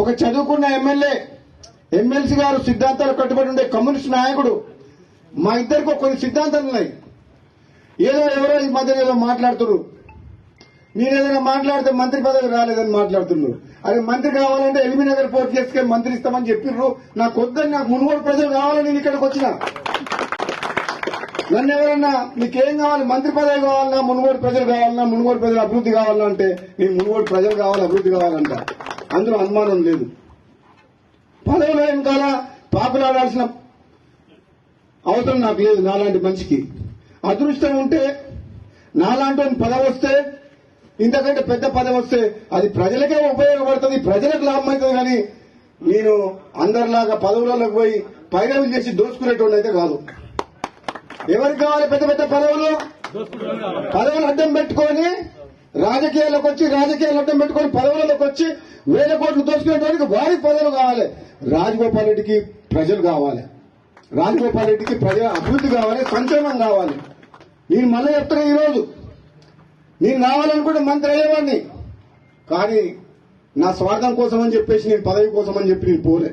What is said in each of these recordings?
ఒక చదువుకున్న ఎమ్మెల్సీ గారు సిద్ధాంతాలు కట్టుబడి ఉండే కమ్యూనిస్ట్ నాయకుడు. మా ఇద్దరికి కొన్ని సిద్ధాంతాలు ఉన్నాయి. ఏదో ఎవరో ఈ మధ్య ఏదో మాట్లాడుతున్నారు. నేను ఏదైనా మాట్లాడితే మంత్రి పదవి రాలేదని మాట్లాడుతున్నారు. అరే మంత్రి కావాలంటే ఎల్బీ నగర్ పోర్ట్ చేసుకుని మంత్రి ఇస్తామని చెప్పిర్రు. నాకు వద్దని, నాకు మునుగోడు ప్రజలు కావాలని నేను ఇక్కడికి వచ్చిన. నన్ను ఎవరన్నా నీకేం కావాలి, మంత్రి పదవి కావాలన్నా, మునుగోడు ప్రజలు కావాలన్నా, మునుగోడు ప్రజలు అభివృద్ధి కావాలన్నా అంటే నేను మునుగోడు ప్రజలు కావాలి, అభివృద్ధి కావాలంట. అందులో అనుమానం లేదు. పదవిలో వెనకాల పాపులాడాల్సిన అవసరం నాకు లేదు. నాలాంటి మనిషికి అదృష్టం ఉంటే, నాలాంటి పదవి వస్తే, ఇంతకంటే పెద్ద పదవి వస్తే అది ప్రజలకే ఉపయోగపడుతుంది, ప్రజలకు లాభం అవుతుంది. కానీ నేను అందరిలాగా పదవులకు పోయి పైరవీలు చేసి దోచుకునేటోళ్ళు అయితే కాదు. ఎవరికి కావాలి పెద్ద పెద్ద పదవులు? పదవులు అడ్డం పెట్టుకొని రాజకీయాల్లోకి వచ్చి పదవులకు వచ్చి వేల కోట్లు దోచుకునేటోళ్ళకి వారికి పదవులు కావాలి. రాజగోపాల్ రెడ్డికి ప్రజలు కావాలి, రాజగోపాల్ రెడ్డికి ప్రజల అభివృద్ధి కావాలి, సంక్షేమం కావాలి. నేను మళ్ళీ చెప్తున్నా, ఈరోజు నేను కావాలనుకుంటే మంత్రి అయ్యేవాడిని. కానీ నా స్వార్థం కోసం అని చెప్పేసి, నేను పదవి కోసం అని చెప్పి నేను పోలే.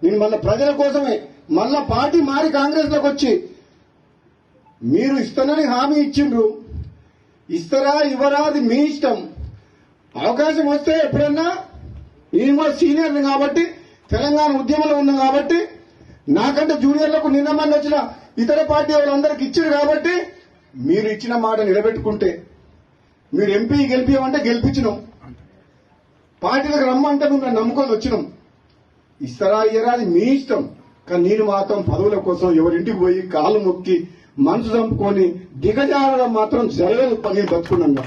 నేను మళ్ళీ ప్రజల కోసమే మళ్ళా పార్టీ మారి కాంగ్రెస్ లోకి వచ్చి, మీరు ఇస్తానని హామీ ఇచ్చిండ్రు, ఇస్తారా ఇవ్వరా అది మీ ఇష్టం. అవకాశం వస్తే ఎప్పుడన్నా, నేను కూడా సీనియర్ని కాబట్టి, తెలంగాణ ఉద్యమంలో ఉన్నా కాబట్టి, నాకంటే జూనియర్లకు నిన్న మంది వచ్చిన ఇతర పార్టీ వాళ్ళందరికీ ఇచ్చారు కాబట్టి, మీరు ఇచ్చిన మాట నిలబెట్టుకుంటే, మీరు ఎంపీ గెలిపియమంటే గెలిపించినాం, పార్టీలకు రమ్మంటే మేము నమ్ముకొని వచ్చినాం. ఇస్తారా ఇయ్యరా అది మీ ఇష్టం. కానీ నేను మాత్రం పదవుల కోసం ఎవరింటికి పోయి కాళ్ళు మొక్కి మనసు చంపుకొని దిగజారడం మాత్రం జరగదు. నేను బతుకున్నాను.